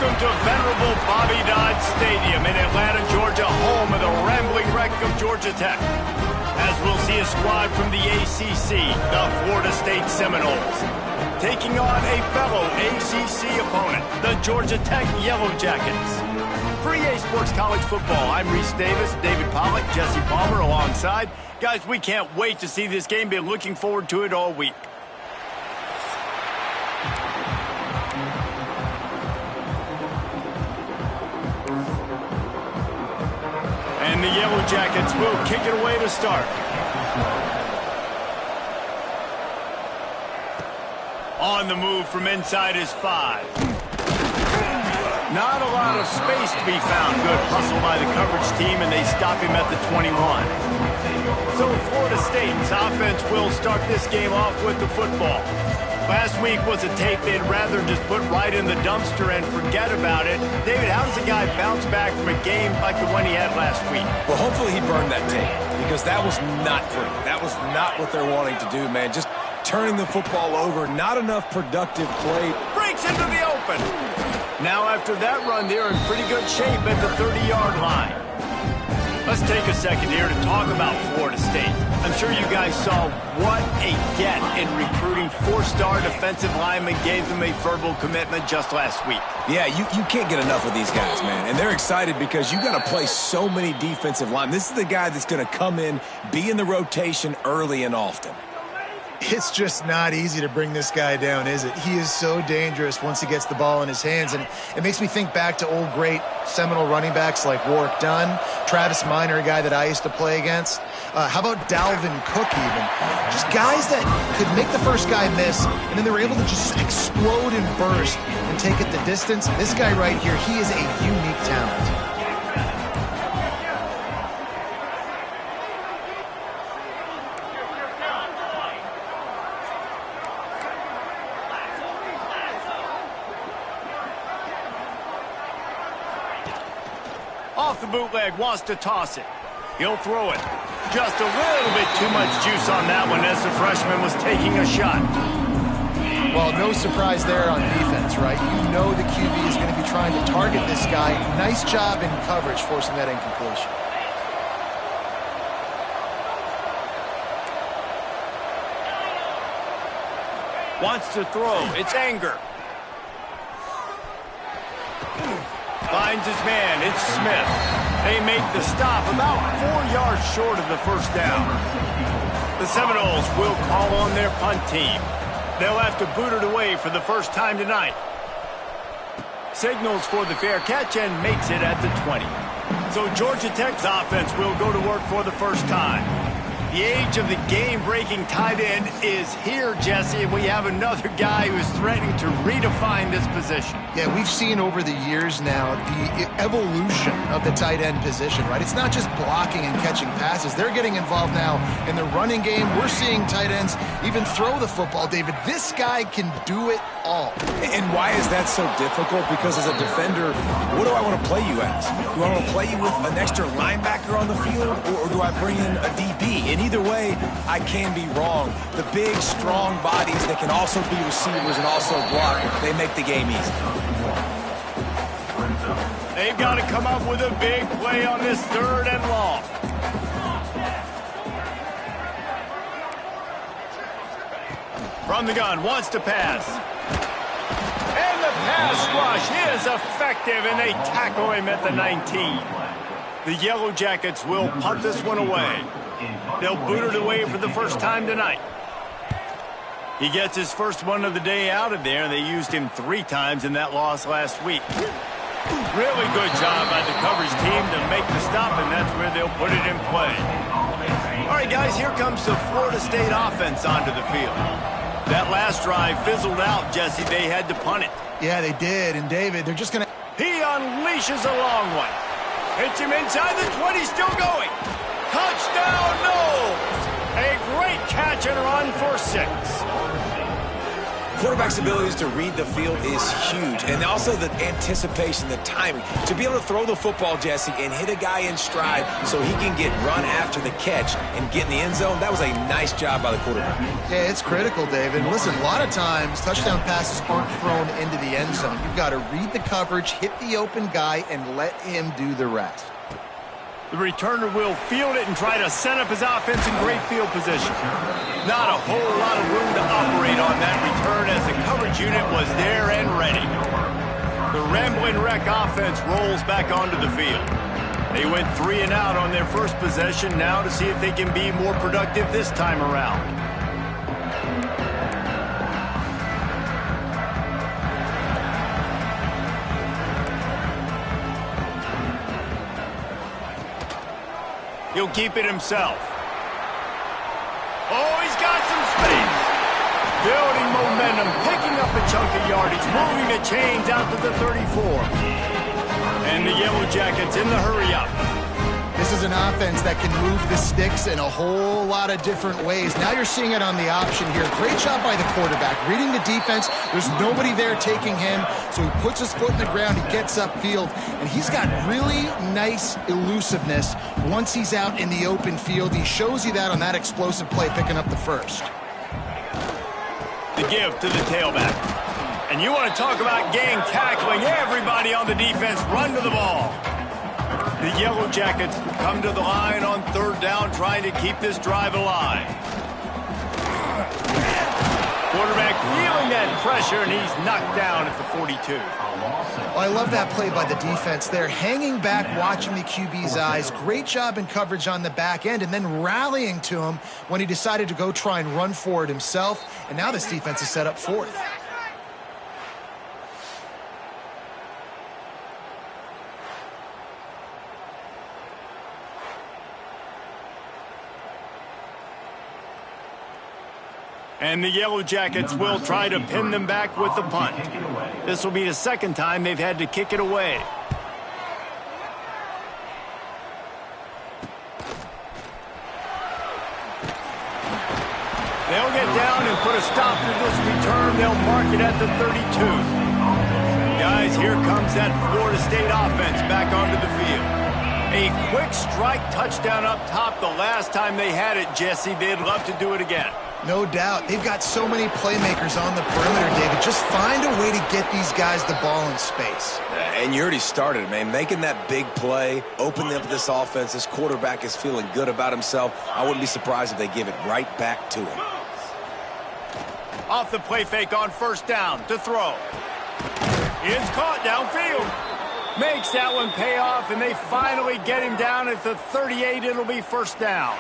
Welcome to venerable Bobby Dodd Stadium in Atlanta, Georgia, home of the rambling wreck of Georgia Tech. As we'll see a squad from the ACC, the Florida State Seminoles, taking on a fellow ACC opponent, the Georgia Tech Yellow Jackets. For EA Sports College Football, I'm Reese Davis, David Pollack, Jesse Palmer alongside. Guys, we can't wait to see this game. Been looking forward to it all week. And the Yellow Jackets will kick it away to start. On the move from inside is 5. Not a lot of space to be found. Good hustle by the coverage team, and they stop him at the 21. So Florida State's offense will start this game off with the football. Last week was a tape they'd rather just put right in the dumpster and forget about it. David, how does a guy bounce back from a game like the one he had last week? Well, hopefully he burned that tape, because that was not pretty. That was not what they're wanting to do, man. Just turning the football over, not enough productive play. Breaks into the open. Now after that run, they're in pretty good shape at the 30-yard line. Let's take a second here to talk about Florida State. I'm sure you guys saw what a get in recruiting. 4-star defensive linemen gave them a verbal commitment just last week. Yeah, you can't get enough of these guys, man. And they're excited because you got to play so many defensive linemen. This is the guy that's going to come in, be in the rotation early and often. It's just not easy to bring this guy down, is it? He is so dangerous once he gets the ball in his hands, and it makes me think back to old great Seminole running backs like Warwick Dunn, Travis Minor, a guy that I used to play against. How about Dalvin Cook even? Just guys that could make the first guy miss, and then they were able to just explode and burst and take it the distance. This guy right here, he is a unique talent. Off the bootleg, wants to toss it. He'll throw it. Just a little bit too much juice on that one as the freshman was taking a shot. Well, no surprise there on defense, right? You know the QB is going to be trying to target this guy. Nice job in coverage, forcing that incompletion. Wants to throw. It's Anger. Finds his man. It's Smith. They make the stop about 4 yards short of the first down. The Seminoles will call on their punt team. They'll have to boot it away for the first time tonight. Signals for the fair catch and makes it at the 20. So Georgia Tech's offense will go to work for the first time. The age of the game-breaking tight end is here, Jesse, and we have another guy who's threatening to redefine this position. Yeah, we've seen over the years now the evolution of the tight end position, right? It's not just blocking and catching passes. They're getting involved now in the running game. We're seeing tight ends even throw the football, David. This guy can do it all. And why is that so difficult? Because as a defender, what do I want to play you as? Do I want to play you with an extra linebacker on the field, or do I bring in a DB? And either way, I can be wrong. The big, strong bodies that can also be receivers and also block, they make the game easy. They've got to come up with a big play on this 3rd and long. From the gun, wants to pass. And the pass rush is effective, and they tackle him at the 19. The Yellow Jackets will punt this one away. They'll boot it away for the first time tonight. He gets his first one of the day out of there, and they used him 3 times in that loss last week. Really good job by the coverage team to make the stop, and that's where they'll put it in play. All right, guys, here comes the Florida State offense onto the field. That last drive fizzled out, Jesse. They had to punt it. Yeah, they did, and David, they're just going to... He unleashes a long one. Hits him inside the 20, still going. Touchdown, Knowles! A great catch and run for 6. quarterback's abilities to read the field is huge, and also the anticipation, the timing. To be able to throw the football, Jesse, and hit a guy in stride so he can get run after the catch and get in the end zone, that was a nice job by the quarterback. Yeah, it's critical, David. Listen, a lot of times touchdown passes aren't thrown into the end zone. You've got to read the coverage, hit the open guy, and let him do the rest. The returner will field it and try to set up his offense in great field position. Not a whole lot of room to operate on that return as the coverage unit was there and ready. The Rambling Wreck offense rolls back onto the field. They went 3 and out on their first possession, now to see if they can be more productive this time around. He'll keep it himself. Oh, he's got some space. Building momentum, picking up a chunk of yardage, moving the chains out to the 34. And the Yellow Jackets in the hurry-up. This is an offense that can move the sticks in a whole lot of different ways. Now you're seeing it on the option here. Great job by the quarterback. Reading the defense, there's nobody there taking him, so he puts his foot in the ground, he gets upfield, and he's got really nice elusiveness once he's out in the open field. He shows you that on that explosive play, picking up the first. The give to the tailback. And you want to talk about gang tackling. Everybody on the defense run to the ball. The Yellow Jackets come to the line on 3rd down, trying to keep this drive alive. Quarterback feeling that pressure, and he's knocked down at the 42. Well, I love that play by the defense there. Hanging back, watching the QB's eyes. Great job in coverage on the back end, and then rallying to him when he decided to go try and run for it himself. And now this defense is set up 4th. And the Yellow Jackets will try to pin them back with the punt. This will be the second time they've had to kick it away. They'll get down and put a stop to this return. They'll mark it at the 32. Guys, here comes that Florida State offense back onto the field. A quick strike touchdown up top the last time they had it, Jesse. They'd love to do it again. No doubt. They've got so many playmakers on the perimeter, David. Just find a way to get these guys the ball in space. And you already started, man. Making that big play, opening up this offense. This quarterback is feeling good about himself. I wouldn't be surprised if they give it right back to him. Off the play fake on 1st down to throw. It's caught downfield. Makes that one pay off, and they finally get him down at the 38. It'll be 1st down.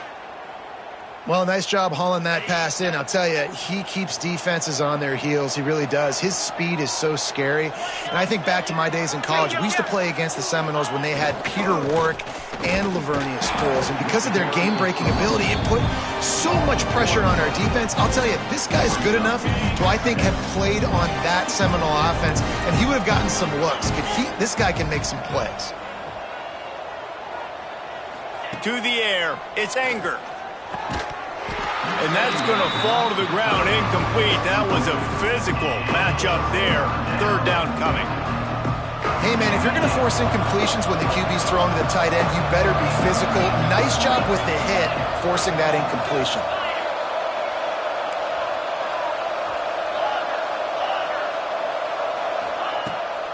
Well, nice job hauling that pass in. I'll tell you, he keeps defenses on their heels. He really does. His speed is so scary. And I think back to my days in college. We used to play against the Seminoles when they had Peter Warwick and Lavernius Coles. And because of their game-breaking ability, it put so much pressure on our defense. I'll tell you, this guy's good enough to, I think, have played on that Seminole offense, and he would have gotten some looks. This guy can make some plays. To the air, it's Anger. And that's going to fall to the ground, incomplete. That was a physical matchup there. 3rd down coming. Hey, man, if you're going to force incompletions when the QB's throwing to the tight end, you better be physical. Nice job with the hit, forcing that incompletion.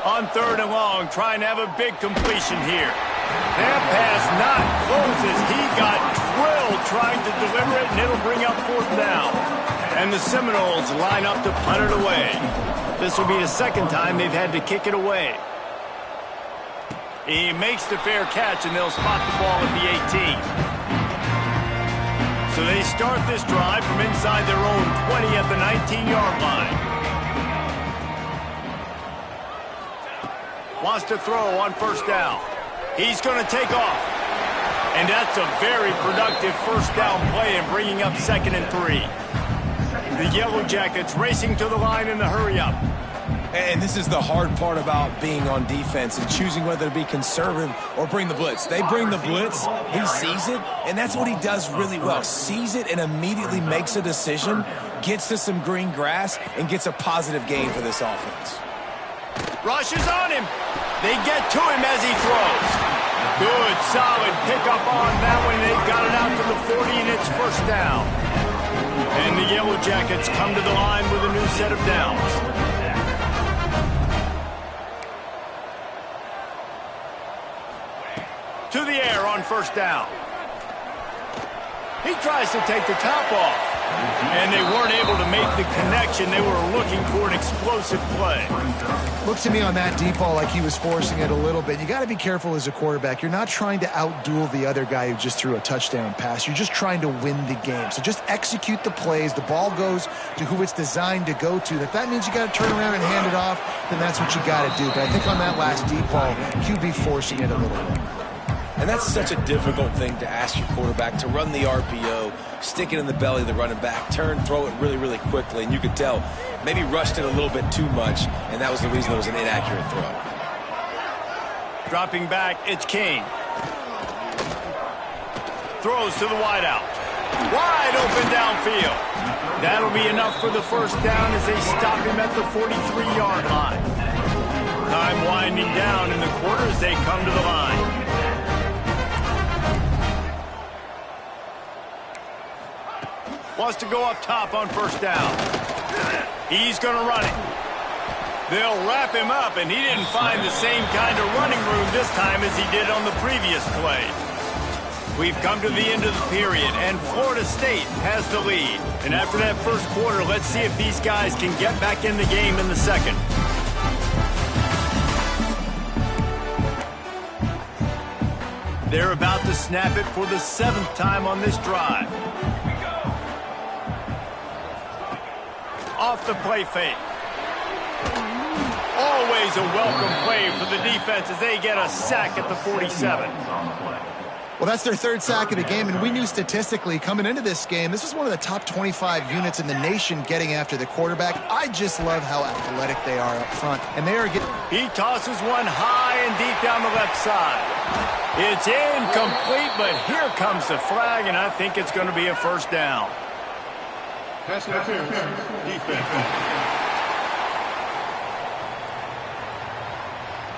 On 3rd and long, trying to have a big completion here. That pass not closes. He got drilled trying to deliver it, and it'll bring up 4th down. And the Seminoles line up to punt it away. This will be the second time they've had to kick it away. He makes the fair catch, and they'll spot the ball at the 18. So they start this drive from inside their own 20 at the 19-yard line. Wants to throw on 1st down. He's going to take off. And that's a very productive 1st down play and bringing up 2nd and 3. The Yellow Jackets racing to the line in the hurry-up. And this is the hard part about being on defense and choosing whether to be conservative or bring the blitz. They bring the blitz, he sees it, and that's what he does really well. Sees it and immediately makes a decision, gets to some green grass, and gets a positive gain for this offense. Rushes on him. They get to him as he throws. Good, solid pickup on that one. They've got it out to the 40, and it's first down. And the Yellow Jackets come to the line with a new set of downs. To the air on first down. He tries to take the top off. And they weren't able to make the connection. They were looking for an explosive play. Looks to me on that deep ball like he was forcing it a little bit. You got to be careful as a quarterback. You're not trying to outduel the other guy who just threw a touchdown pass. You're just trying to win the game. So just execute the plays. The ball goes to who it's designed to go to. If that means you got to turn around and hand it off, then that's what you got to do. But I think on that last deep ball, QB forcing it a little bit. And that's such a difficult thing to ask your quarterback, to run the RPO, stick it in the belly of the running back, turn, throw it really, really quickly. And you could tell maybe rushed it a little bit too much, and that was the reason it was an inaccurate throw. Dropping back, it's King. Throws to the wideout. Wide open downfield. That'll be enough for the first down as they stop him at the 43-yard line. Time winding down in the quarter as they come to the line. Wants to go up top on first down. He's going to run it. They'll wrap him up, and he didn't find the same kind of running room this time as he did on the previous play. We've come to the end of the period, and Florida State has the lead. And after that first quarter, let's see if these guys can get back in the game in the second. They're about to snap it for the 7th time on this drive. Off the play fake. Always a welcome play for the defense as they get a sack at the 47. Well, that's their 3rd sack of the game, and we knew statistically coming into this game, this was one of the top 25 units in the nation getting after the quarterback. I just love how athletic they are up front, and they are getting... He tosses one high and deep down the left side. It's incomplete, but here comes the flag, and I think it's going to be a first down. Pass interference, defense.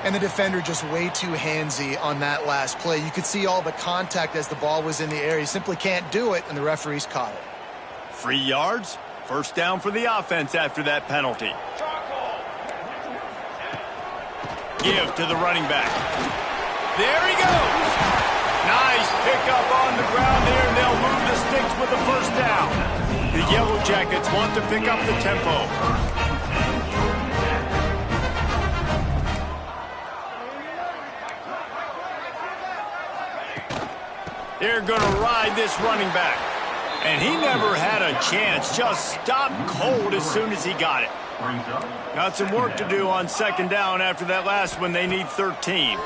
And the defender just way too handsy on that last play. You could see all the contact as the ball was in the air. He simply can't do it, and the referees caught it. 3 yards, first down for the offense after that penalty. Give to the running back. There he goes. Nice pickup on the ground there, and they'll move the sticks with the first down. The Yellow Jackets want to pick up the tempo. They're going to ride this running back. And he never had a chance. Just stopped cold as soon as he got it. Got some work to do on second down after that last one. They need 13.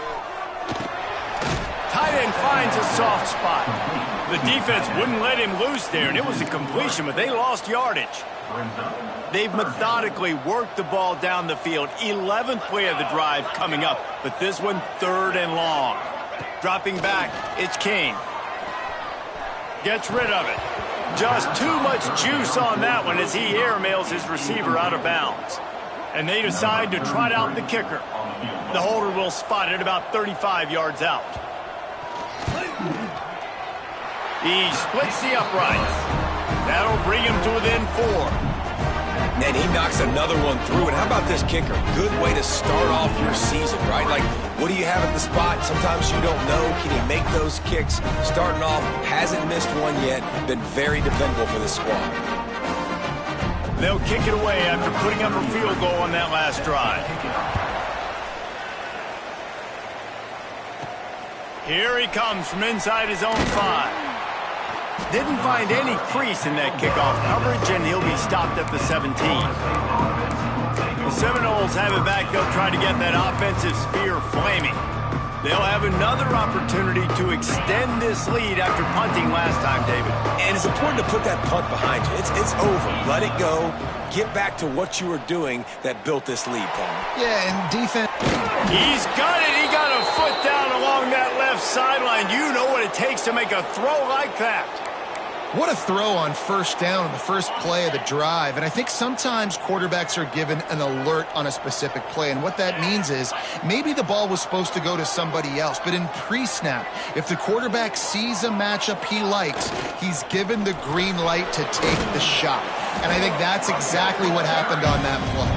Tight end finds a soft spot. The defense wouldn't let him loose there, and it was a completion, but they lost yardage. They've methodically worked the ball down the field. 11th play of the drive coming up, but this one 3rd and long. Dropping back, it's King. Gets rid of it. Just too much juice on that one as he airmails his receiver out of bounds. And they decide to trot out the kicker. The holder will spot it about 35 yards out. He splits the uprights. That'll bring him to within 4. And he knocks another one through. And how about this kicker? Good way to start off your season, right? Like, what do you have at the spot? Sometimes you don't know. Can he make those kicks? Starting off, hasn't missed one yet. Been very dependable for this squad. They'll kick it away after putting up a field goal on that last drive. Here he comes from inside his own 5. Didn't find any crease in that kickoff coverage, and he'll be stopped at the 17. The Seminoles have it back. They'll try to get that offensive spear flaming. They'll have another opportunity to extend this lead after punting last time, David. And it's important to put that punt behind you. It's over. Let it go. Get back to what you were doing that built this lead, Paul. Yeah, and defense. He's got it. He got a foot down along that left sideline. You know what it takes to make a throw like that. What a throw on first down on the first play of the drive. And I think sometimes quarterbacks are given an alert on a specific play. And what that means is maybe the ball was supposed to go to somebody else. But in pre-snap, if the quarterback sees a matchup he likes, he's given the green light to take the shot. And I think that's exactly what happened on that play.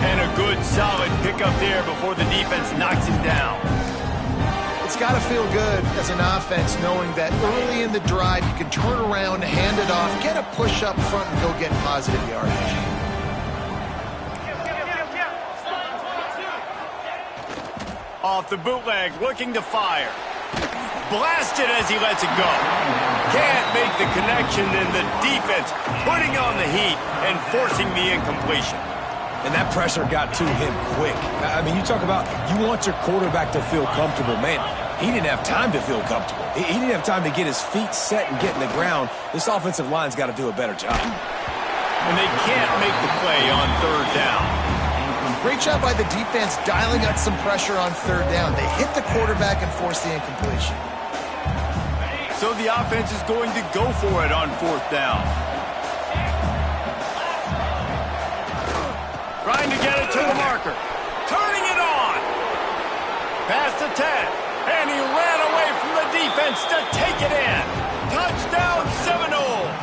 And a good, solid pickup there before the defense knocks him down. It's got to feel good as an offense knowing that early in the drive you can turn around, hand it off, get a push up front, and go get positive yardage. Off the bootleg, looking to fire. Blasted as he lets it go. Can't make the connection, and the defense putting on the heat and forcing the incompletion. And that pressure got to him quick. I mean, you talk about you want your quarterback to feel comfortable. Man, he didn't have time to feel comfortable. He didn't have time to get his feet set and get in the ground. This offensive line's got to do a better job. And they can't make the play on third down. Great job by the defense dialing up some pressure on third down. They hit the quarterback and forced the incompletion. So the offense is going to go for it on fourth down. Trying to get it to the marker. Turning it on. Past the 10. And he ran away from the defense to take it in. Touchdown Seminoles.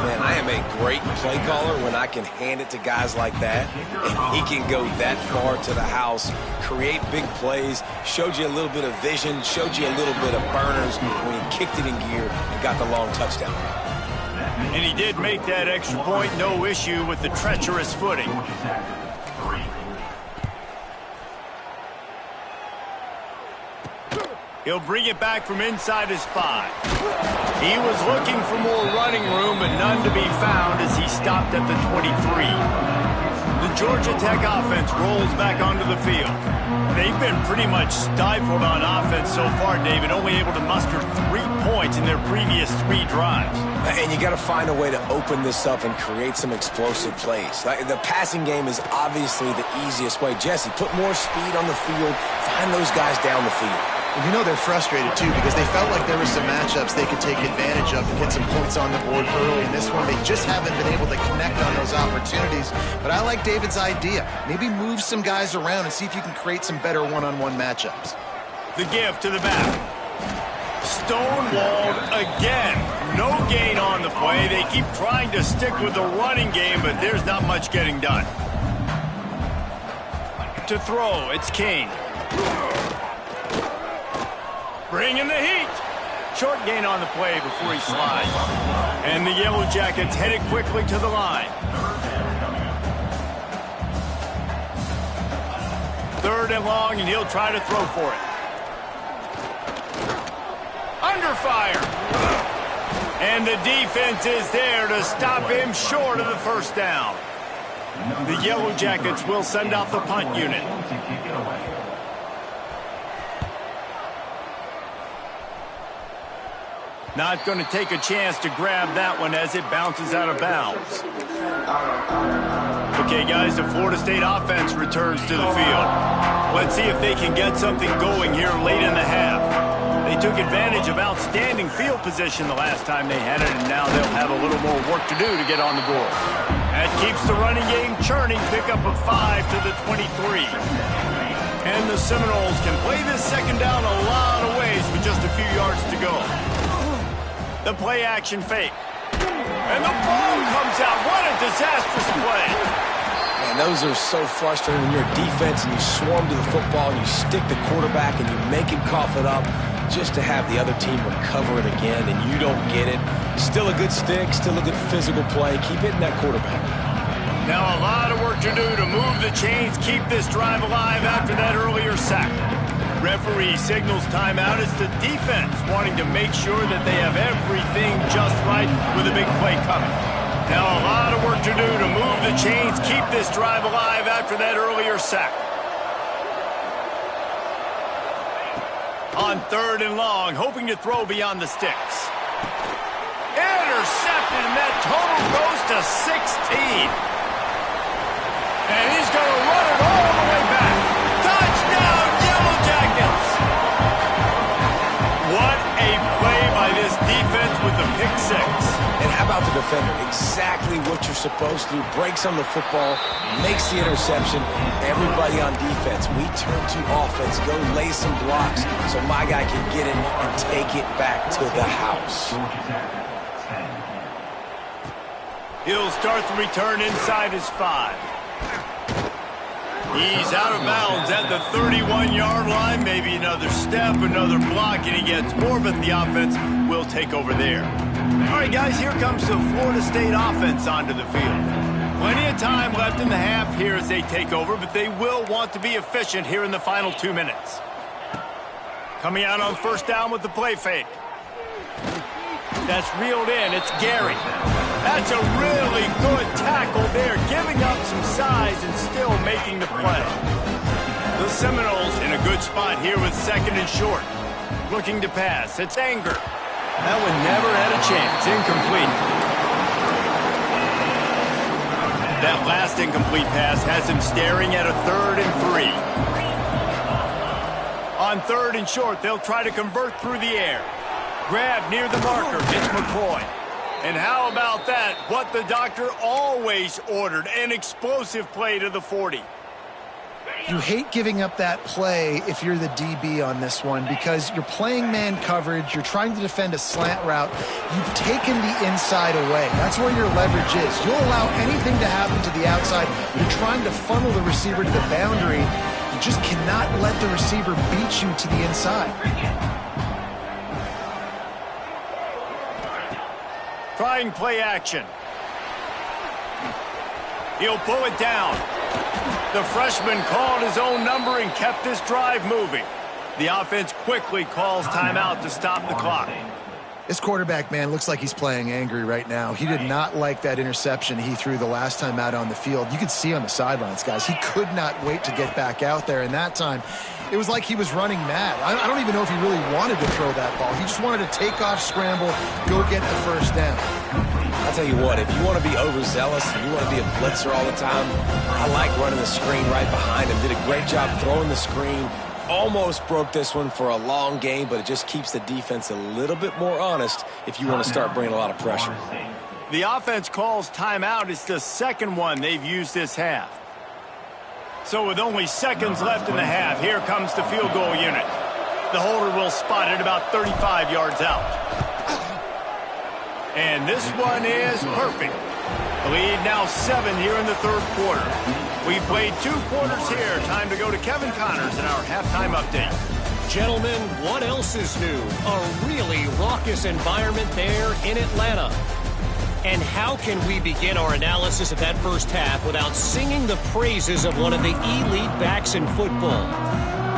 Man, I am a great play caller when I can hand it to guys like that. And he can go that far to the house, create big plays, showed you a little bit of vision, showed you a little bit of burners when he kicked it in gear and got the long touchdown. And he did make that extra point, no issue with the treacherous footing. He'll bring it back from inside his 5. He was looking for more running room, but none to be found as he stopped at the 23. The Georgia Tech offense rolls back onto the field. They've been pretty much stifled on offense so far, David, only able to muster 3 points in their previous 3 drives. And you got to find a way to open this up and create some explosive plays. The passing game is obviously the easiest way. Jesse, put more speed on the field, find those guys down the field. And you know they're frustrated, too, because they felt like there were some matchups they could take advantage of to get some points on the board early. In this one, they just haven't been able to connect on those opportunities. But I like David's idea. Maybe move some guys around and see if you can create some better one-on-one matchups. The give to the back. Stonewalled again. No gain on the play. They keep trying to stick with the running game, but there's not much getting done. To throw, it's King. Bringing the heat. Short gain on the play before he slides. And the Yellow Jackets headed quickly to the line. Third and long, and he'll try to throw for it. Under fire. And the defense is there to stop him short of the first down. The Yellow Jackets will send out the punt unit. Not going to take a chance to grab that one as it bounces out of bounds. Okay, guys, the Florida State offense returns to the field. Let's see if they can get something going here late in the half. They took advantage of outstanding field position the last time they had it, and now they'll have a little more work to do to get on the board. That keeps the running game churning. Pick up a 5 to the 23. And the Seminoles can play this second down a lot of ways with just a few yards to go. The play action fake. And the ball comes out. What a disastrous play. Man, those are so frustrating when you're a defense and you swarm to the football and you stick the quarterback and you make him cough it up just to have the other team recover it again and you don't get it. Still a good stick, still a good physical play. Keep hitting that quarterback. Now a lot of work to do to move the chains, keep this drive alive after that earlier sack. Referee signals timeout. It's the defense wanting to make sure that they have everything just right with a big play coming. Now a lot of work to do to move the chains, keep this drive alive after that earlier sack. On 3rd and long, hoping to throw beyond the sticks. Intercepted, and that total goes to 16. And he's going to run it all the way back. Touchdown, Yellow Jackets! What a play by this defense with the pick six. And how about the defender? Exactly what you're supposed to do. Breaks on the football, makes the interception. Everybody on defense, we turn to offense, go lay some blocks so my guy can get in and take it back to the house. He'll start the return inside his 5. He's out of bounds at the 31-yard line. Maybe another step, another block, and he gets more of it. The offense will take over there. All right, guys, here comes the Florida State offense onto the field. Plenty of time left in the half here as they take over, but they will want to be efficient here in the final 2 minutes. Coming out on 1st down with the play fake. That's reeled in. It's Gary. That's a really good tackle there, giving up some size and still making the play. The Seminoles in a good spot here with 2nd and short. Looking to pass. It's Anger. That one never had a chance. Incomplete. That last incomplete pass has him staring at a 3rd and 3. On 3rd and short, they'll try to convert through the air. Grab near the marker. It's McCoy. And how about that? What the doctor always ordered. An explosive play to the 40. You hate giving up that play if you're the DB on this one because you're playing man coverage. You're trying to defend a slant route. You've taken the inside away. That's where your leverage is. You'll allow anything to happen to the outside. You're trying to funnel the receiver to the boundary. You just cannot let the receiver beat you to the inside. Trying play action. He'll pull it down. The freshman called his own number and kept this drive moving. The offense quickly calls timeout to stop the clock. This quarterback, man, looks like he's playing angry right now. He did not like that interception he threw the last time out on the field. You could see on the sidelines, guys. He could not wait to get back out there, and that time it was like he was running mad. I don't even know if he really wanted to throw that ball. He just wanted to take off, scramble, go get the 1st down. I'll tell you what, if you want to be overzealous and you want to be a blitzer all the time, I like running the screen right behind him. Did a great job throwing the screen. Almost broke this one for a long game, but it just keeps the defense a little bit more honest if you want to start bringing a lot of pressure. The offense calls timeout. It's the 2nd one they've used this half. So with only seconds left in the half, here comes the field goal unit. The holder will spot it about 35 yards out. And this one is perfect. The lead now 7 here in the 3rd quarter. We've played 2 quarters here. Time to go to Kevin Connors in our halftime update. Gentlemen, what else is new? A really raucous environment there in Atlanta. And how can we begin our analysis of that first half without singing the praises of one of the elite backs in football?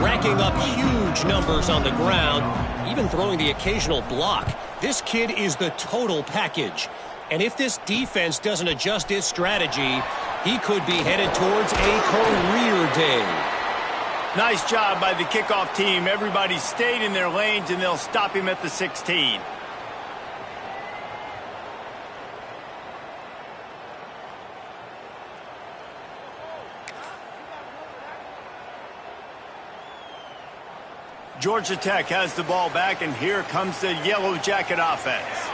Racking up huge numbers on the ground, even throwing the occasional block. This kid is the total package. And if this defense doesn't adjust its strategy, he could be headed towards a career day. Nice job by the kickoff team. Everybody stayed in their lanes, and they'll stop him at the 16. Georgia Tech has the ball back, and here comes the Yellow Jacket offense.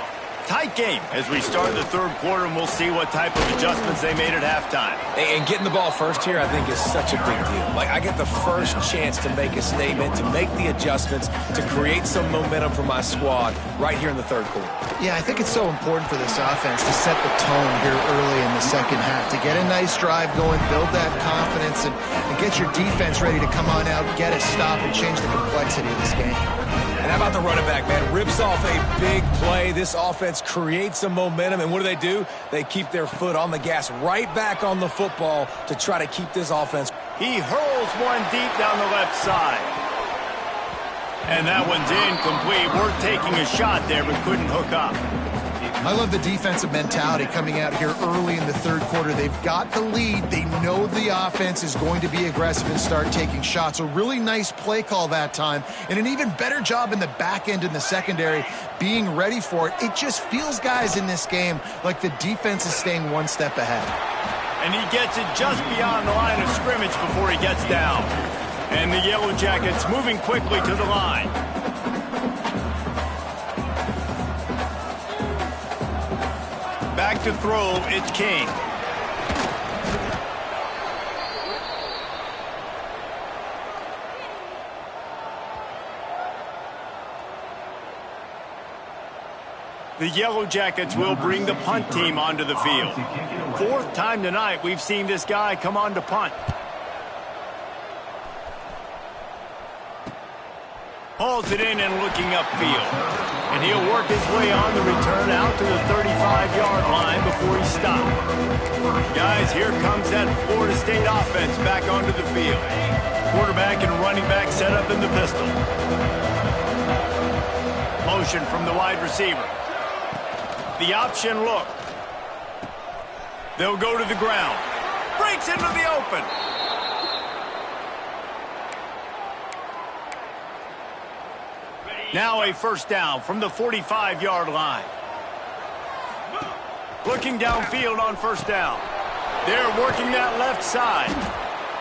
Tight game as we start the 3rd quarter, and we'll see what type of adjustments they made at halftime. And getting the ball first here, I think, is such a big deal. Like, I get the first chance to make a statement, to make the adjustments, to create some momentum for my squad right here in the 3rd quarter. Yeah, I think it's so important for this offense to set the tone here early in the 2nd half, to get a nice drive going, build that confidence, and get your defense ready to come on out, get a stop, and change the complexity of this game. And how about the running back, man? Rips off a big play. This offense creates some momentum, and what do? They keep their foot on the gas, right back on the football to try to keep this offense. He hurls one deep down the left side. And that one's incomplete. We're taking a shot there, but couldn't hook up. I love the defensive mentality coming out here early in the third quarter. They've got the lead. They know the offense is going to be aggressive and start taking shots. A really nice play call that time, and an even better job in the back end in the secondary being ready for it. It just feels, guys, in this game like the defense is staying one step ahead. And he gets it just beyond the line of scrimmage before he gets down. And the Yellow Jackets moving quickly to the line. Back to throw, it's King. The Yellow Jackets will bring the punt team onto the field. Fourth time tonight we've seen this guy come on to punt. Hauls it in and looking upfield. And he'll work his way on the return out to the 35-yard line before he stopped. Guys, here comes that Florida State offense back onto the field. Quarterback and running back set up in the pistol. Motion from the wide receiver. The option look. They'll go to the ground. Breaks into the open. Now a first down from the 45-yard line. Looking downfield on first down. They're working that left side.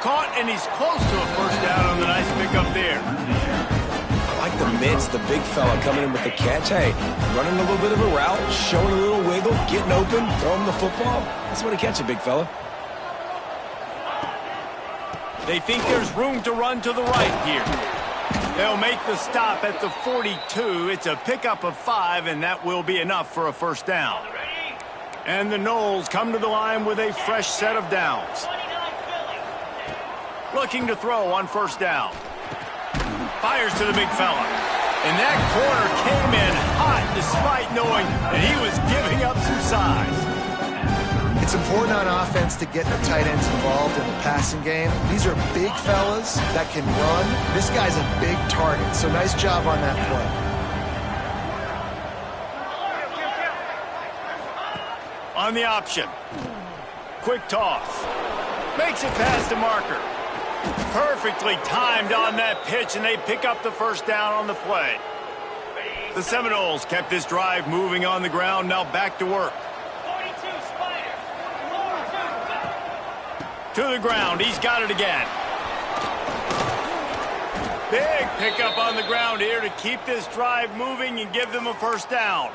Caught, and he's close to a first down on the nice pickup there. I like the mitts, the big fella coming in with the catch. Hey, running a little bit of a route, showing a little wiggle, getting open, throwing the football. That's what he catch it, big fella. They think there's room to run to the right here. They'll make the stop at the 42. It's a pickup of 5, and that will be enough for a first down. And the Noles come to the line with a fresh set of downs. Looking to throw on first down. Fires to the big fella. And that corner came in hot despite knowing that he was giving up some size. It's important on offense to get the tight ends involved in the passing game. These are big fellas that can run. This guy's a big target, so nice job on that play. On the option. Quick toss. Makes it past the marker. Perfectly timed on that pitch, and they pick up the first down on the play. The Seminoles kept this drive moving on the ground, now back to work. To the ground, he's got it again. Big pickup on the ground here to keep this drive moving and give them a first down.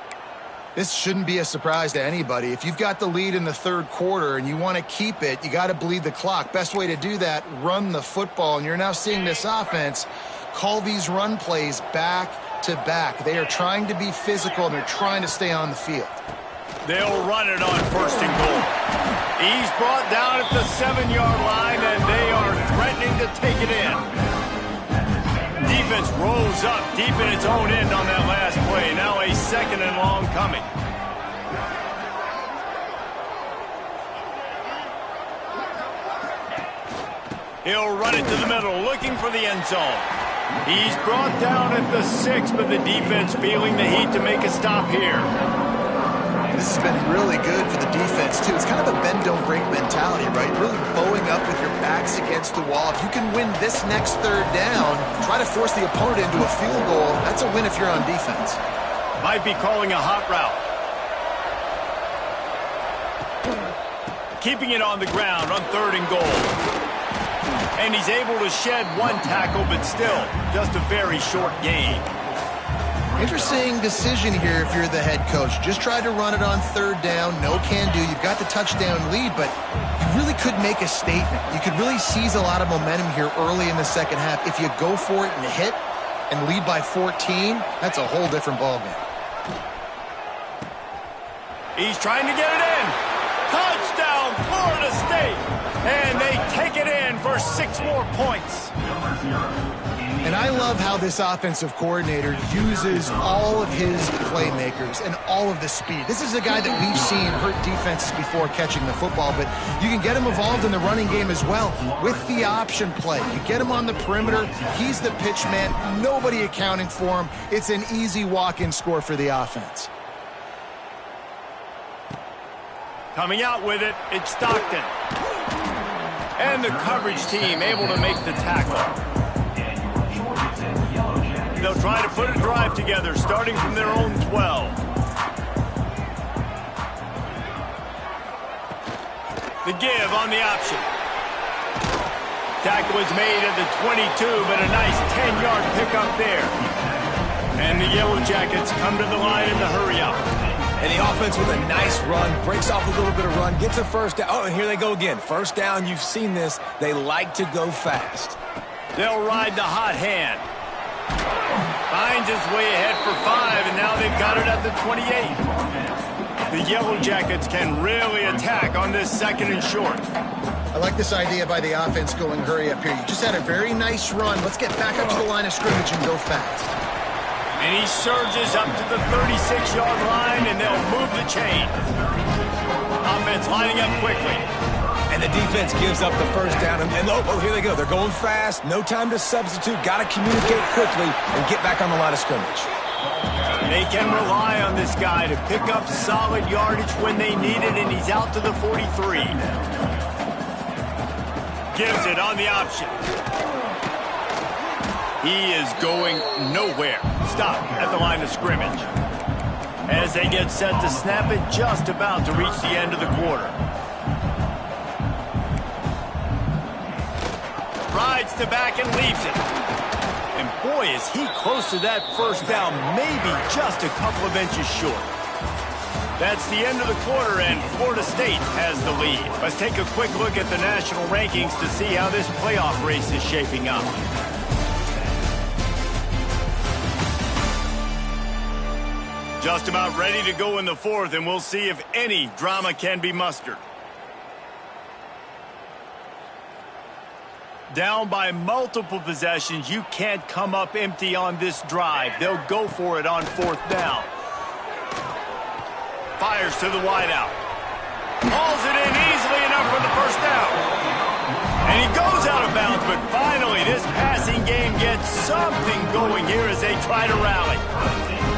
This shouldn't be a surprise to anybody. If you've got the lead in the third quarter and you want to keep it, you got to bleed the clock. Best way to do that, run the football. And you're now seeing this offense call these run plays back to back. They are trying to be physical, and they're trying to stay on the field. They'll run it on first and goal. He's brought down at the 7-yard line, and they are threatening to take it in. Defense rolls up deep in its own end on that last play. Now a second and long coming. He'll run it to the middle, looking for the end zone. He's brought down at the 6, but the defense feeling the heat to make a stop here. This has been really good for the defense, too. It's kind of a bend-don't-break mentality, right? Really bowing up with your backs against the wall. If you can win this next third down, try to force the opponent into a field goal. That's a win if you're on defense. Might be calling a hot route. Keeping it on the ground on third and goal. And he's able to shed one tackle, but still, just a very short gain. Interesting decision here if you're the head coach. Just tried to run it on third down. No can do. You've got the touchdown lead, but you really could make a statement. You could really seize a lot of momentum here early in the second half. If you go for it and hit and lead by 14, that's a whole different ballgame. He's trying to get it in. Touchdown, Florida State. And they take it in for 6 more points. And I love how this offensive coordinator uses all of his playmakers and all of the speed. This is a guy that we've seen hurt defenses before catching the football, but you can get him involved in the running game as well with the option play. You get him on the perimeter. He's the pitch man. Nobody accounting for him. It's an easy walk-in score for the offense. Coming out with it, it's Stockton. And the coverage team able to make the tackle. They'll try to put a drive together, starting from their own 12. The give on the option. Tackle was made at the 22, but a nice 10-yard pickup there. And the Yellow Jackets come to the line in the hurry-up. And the offense with a nice run, breaks off a little bit of run, gets a first down. Oh, and here they go again. First down, you've seen this. They like to go fast. They'll ride the hot hand. Finds his way ahead for 5, and now they've got it at the 28. The Yellow Jackets can really attack on this 2nd and short. I like this idea by the offense going hurry up here. You just had a very nice run. Let's get back up to the line of scrimmage and go fast. And he surges up to the 36-yard line, and they'll move the chain. Offense lining up quickly. And the defense gives up the first down. And oh, here they go. They're going fast. No time to substitute. Got to communicate quickly and get back on the line of scrimmage. They can rely on this guy to pick up solid yardage when they need it, and he's out to the 43. Gives it on the option. He is going nowhere. Stop at the line of scrimmage. As they get set to snap it, just about to reach the end of the quarter. Rides the back and leaves it. And boy, is he close to that first down, maybe just a couple of inches short. That's the end of the quarter, and Florida State has the lead. Let's take a quick look at the national rankings to see how this playoff race is shaping up. Just about ready to go in the 4th, and we'll see if any drama can be mustered. Down by multiple possessions, you can't come up empty on this drive. They'll go for it on 4th down. Fires to the wideout. Hauls it in easily enough for the first down. And he goes out of bounds, but finally this passing game gets something going here as they try to rally.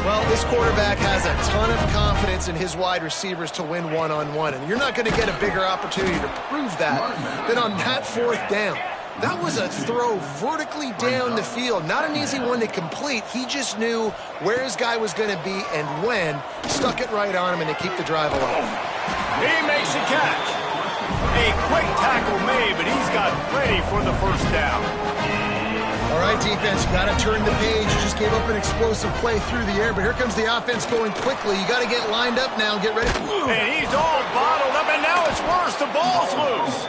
Well, this quarterback has a ton of confidence in his wide receivers to win one-on-one, and you're not going to get a bigger opportunity to prove that than on that 4th down. That was a throw vertically down the field. Not an easy one to complete. He just knew where his guy was going to be and when. Stuck it right on him and to keep the drive alive. He makes a catch. A quick tackle made, but he's got ready for the first down. All right, defense, you got to turn the page. You just gave up an explosive play through the air, but here comes the offense going quickly. You got to get lined up now, get ready. And he's all bottled up, and now it's worse. The ball's loose.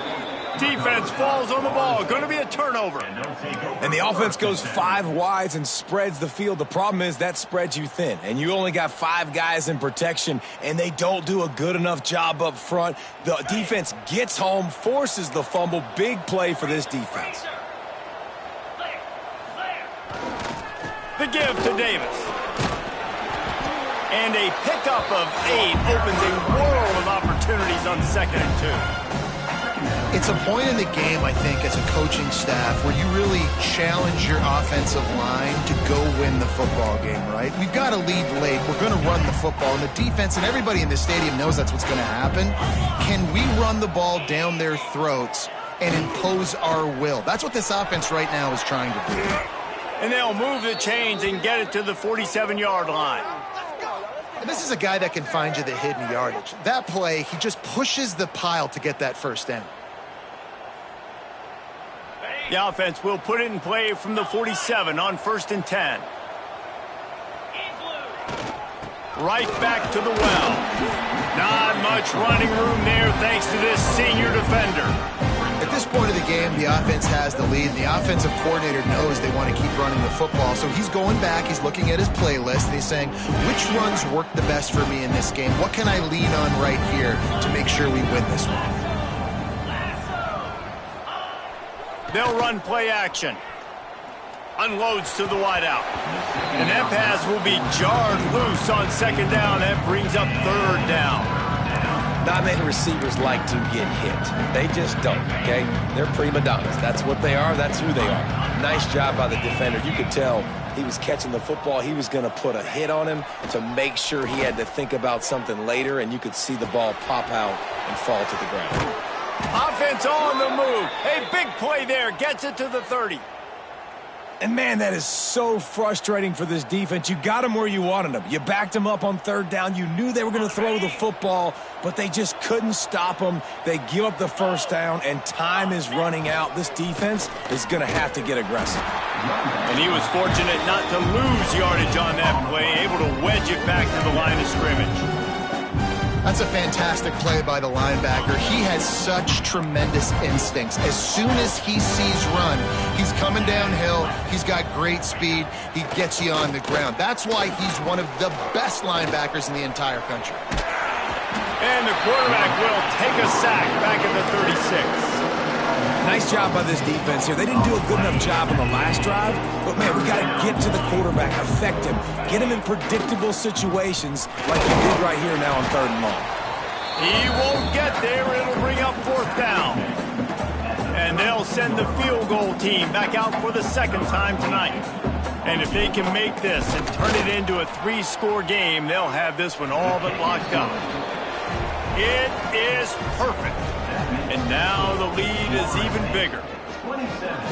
Defense falls on the ball. Going to be a turnover. And the offense goes 5 wides and spreads the field. The problem is that spreads you thin, and you only got 5 guys in protection, and they don't do a good enough job up front. The defense gets home, forces the fumble. Big play for this defense. The give to Davis. And a pickup of 8 opens a world of opportunities on 2nd and 2. It's a point in the game, I think, as a coaching staff where you really challenge your offensive line to go win the football game, right? We've got to lead late. We're going to run the football. And the defense and everybody in the stadium knows that's what's going to happen. Can we run the ball down their throats and impose our will? That's what this offense right now is trying to do. And they'll move the chains and get it to the 47-yard line. And this is a guy that can find you the hidden yardage. That play, he just pushes the pile to get that first down. The offense will put it in play from the 47 on 1st and 10. Right back to the well. Not much running room there thanks to this senior defender. At this point of the game, the offense has the lead. The offensive coordinator knows they want to keep running the football. So he's going back, he's looking at his playlist, and he's saying, which runs work the best for me in this game? What can I lean on right here to make sure we win this one? They'll run play action. Unloads to the wideout. And that pass will be jarred loose on 2nd down. That brings up 3rd down. Not many receivers like to get hit. They just don't, okay? They're prima donnas. That's what they are. That's who they are. Nice job by the defender. You could tell he was catching the football, he was going to put a hit on him to make sure he had to think about something later, and you could see the ball pop out and fall to the ground. Offense on the move. A big play there. Gets it to the 30. And, man, that is so frustrating for this defense. You got them where you wanted them. You backed them up on third down. You knew they were going to throw the football, but they just couldn't stop them. They give up the first down, and time is running out. This defense is going to have to get aggressive. And he was fortunate not to lose yardage on that play, able to wedge it back to the line of scrimmage. That's a fantastic play by the linebacker. He has such tremendous instincts. As soon as he sees run, he's coming downhill. He's got great speed. He gets you on the ground. That's why he's one of the best linebackers in the entire country. And the quarterback will take a sack back at the 36. Nice job by this defense here. They didn't do a good enough job on the last drive, but, man, we got to get to the quarterback, affect him, get him in predictable situations like he did right here now on 3rd and long. He won't get there. It'll bring up 4th down. And they'll send the field goal team back out for the 2nd time tonight. And if they can make this and turn it into a 3-score game, they'll have this one all but locked up. It is perfect. And now the lead is even bigger.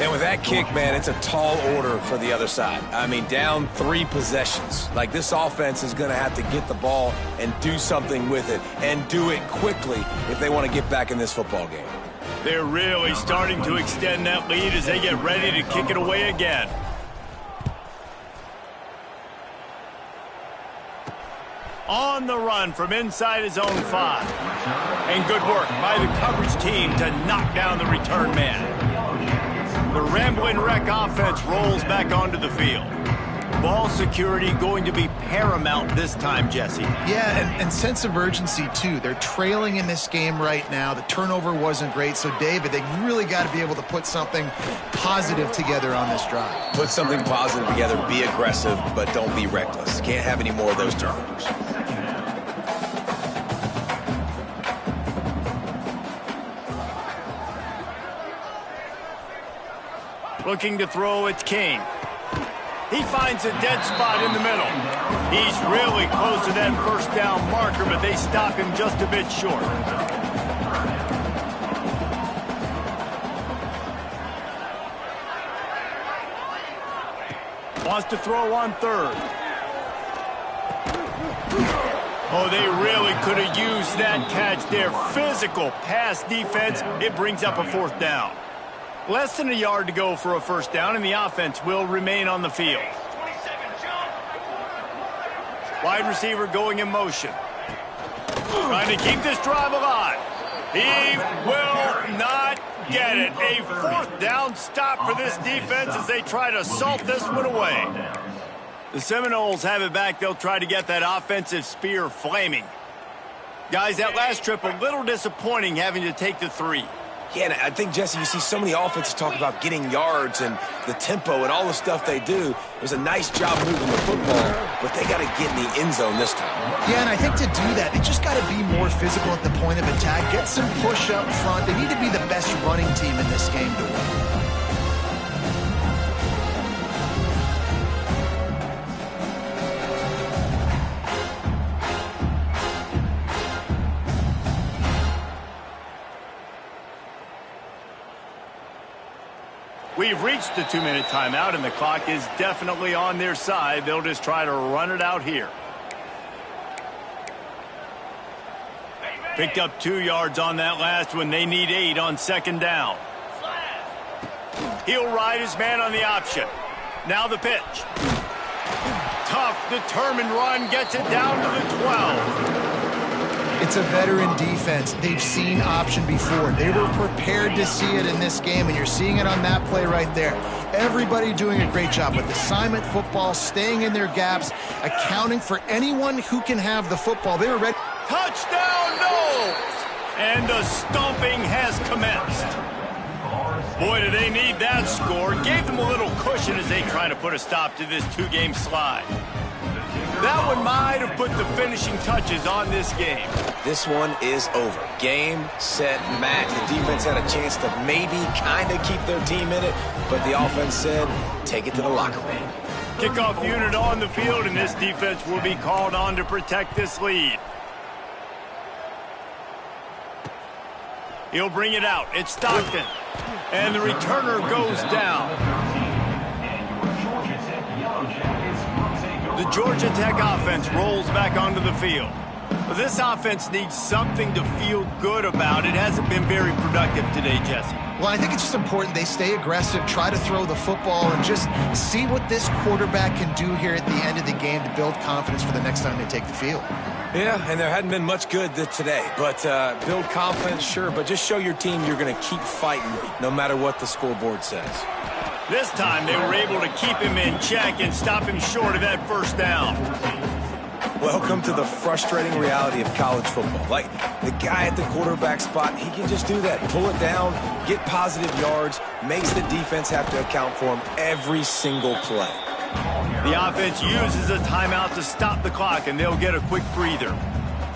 And with that kick, man, it's a tall order for the other side. I mean, down 3 possessions. Like, this offense is going to have to get the ball and do something with it, and do it quickly if they want to get back in this football game. They're really starting to extend that lead as they get ready to kick it away again. On the run from inside his own 5. And good work by the coverage team to knock down the return man. The Ramblin' Wreck offense rolls back onto the field. Ball security going to be paramount this time, Jesse. Yeah, and sense of urgency, too. They're trailing in this game right now. The turnover wasn't great. So, David, they really got to be able to put something positive together on this drive. Put something positive together, be aggressive, but don't be reckless. Can't have any more of those turnovers. Looking to throw, it's King. He finds a dead spot in the middle. He's really close to that 1st down marker, but they stop him just a bit short. Wants to throw on 3rd. Oh, they really could have used that catch there. Physical pass defense. It brings up a 4th down. Less than a yard to go for a 1st down, and the offense will remain on the field. Wide receiver going in motion. Trying to keep this drive alive. He will not get it. A 4th down stop for this defense as they try to salt this one away. The Seminoles have it back. They'll try to get that offensive spear flaming. Guys, that last trip a little disappointing having to take the 3. Yeah, and I think, Jesse, you see so many offenses talk about getting yards and the tempo and all the stuff they do. It was a nice job moving the football, but they got to get in the end zone this time. Yeah, and I think to do that, they just got to be more physical at the point of attack, get some push up front. They need to be the best running team in this game to win. We've reached the 2-minute timeout, and the clock is definitely on their side. They'll just try to run it out here. Picked up 2 yards on that last one. They need 8 on 2nd down. He'll ride his man on the option. Now the pitch. Tough, determined run. Gets it down to the 12. It's a veteran defense. They've seen option before. They were prepared to see it in this game, and you're seeing it on that play right there. Everybody doing a great job with assignment football, staying in their gaps, accounting for anyone who can have the football. They were ready. Touchdown, Knowles! And the stomping has commenced. Boy, do they need that score. Gave them a little cushion as they try to put a stop to this 2-game slide. That one might have put the finishing touches on this game. This one is over. Game, set, match. The defense had a chance to maybe kind of keep their team in it, but the offense said, take it to the locker room. Kickoff unit on the field, and this defense will be called on to protect this lead. He'll bring it out. It's Stockton. And the returner goes down. The Georgia Tech offense rolls back onto the field. But this offense needs something to feel good about. It hasn't been very productive today, Jesse. Well, I think it's just important they stay aggressive, try to throw the football, and just see what this quarterback can do here at the end of the game to build confidence for the next time they take the field. Yeah, and there hadn't been much good today. But build confidence, sure, but just show your team you're going to keep fighting no matter what the scoreboard says. This time they were able to keep him in check and stop him short of that first down. Welcome to the frustrating reality of college football. Like, the guy at the quarterback spot, he can just do that. Pull it down, get positive yards, makes the defense have to account for him every single play. The offense uses a timeout to stop the clock, and they'll get a quick breather.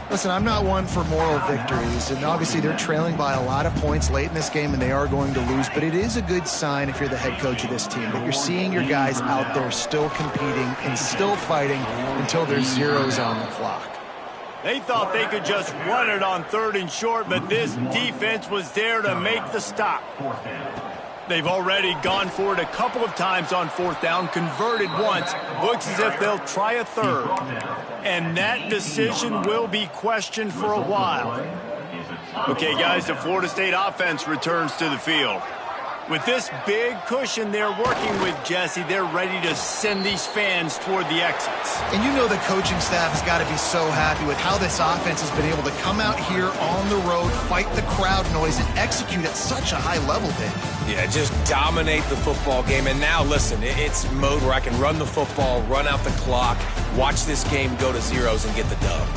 Listen, I'm not one for moral victories, and obviously they're trailing by a lot of points late in this game, and they are going to lose, but it is a good sign if you're the head coach of this team that you're seeing your guys out there still competing and still fighting until there's zeros on the clock. They thought they could just run it on 3rd and short, but this defense was there to make the stop. They've already gone for it a couple of times on 4th down, converted once. Looks as if they'll try a 3rd. And that decision will be questioned for a while. Okay, guys, the Florida State offense returns to the field. With this big cushion they're working with, Jesse, they're ready to send these fans toward the exits. And you know the coaching staff has got to be so happy with how this offense has been able to come out here on the road, fight the crowd noise, and execute at such a high level, Dave. Yeah, just dominate the football game. And now, listen, it's mode where I can run the football, run out the clock, watch this game go to zeros and get the dub.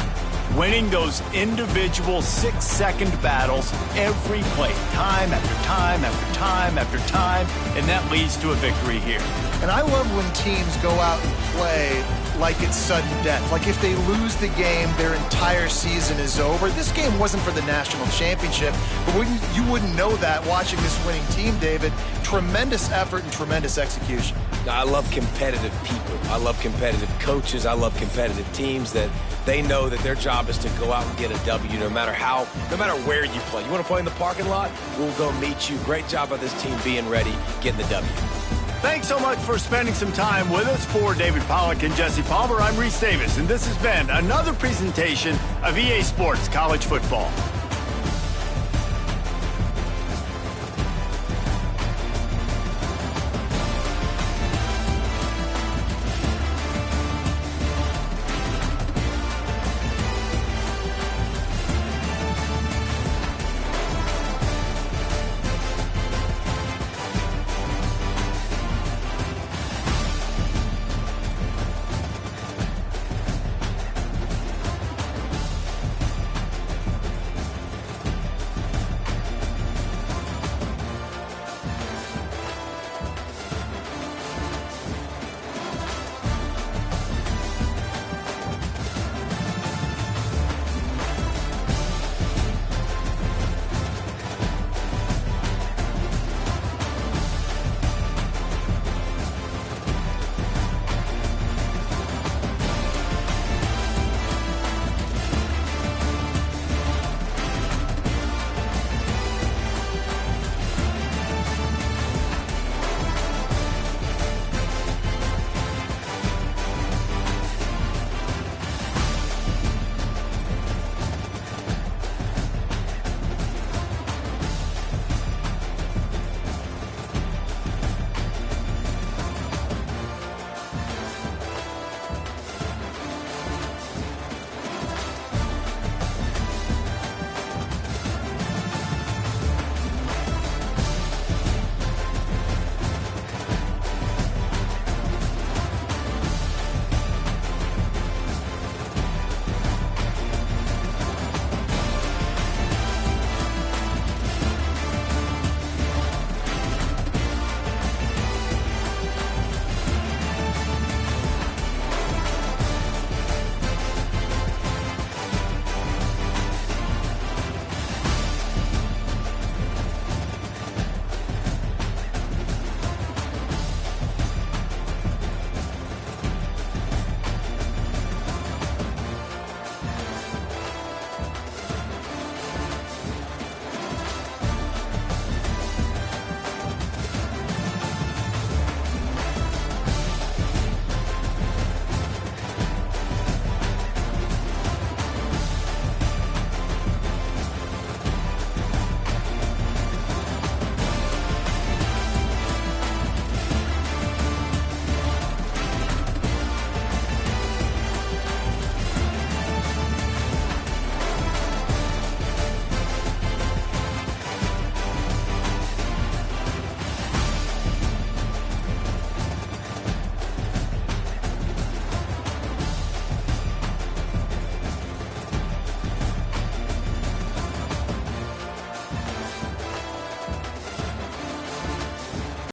Winning those individual 6-second battles every play, time after time after time after time, and that leads to a victory here. And I love when teams go out and play like it's sudden death. Like if they lose the game, their entire season is over. This game wasn't for the national championship, but you wouldn't know that watching this winning team, David. Tremendous effort and tremendous execution. I love competitive people. I love competitive coaches. I love competitive teams that they know that their job is to go out and get a W no matter where you play. You want to play in the parking lot? We'll go meet you. Great job by this team being ready, getting the W. Thanks so much for spending some time with us. For David Pollack and Jesse Palmer, I'm Reese Davis, and this has been another presentation of EA Sports College Football.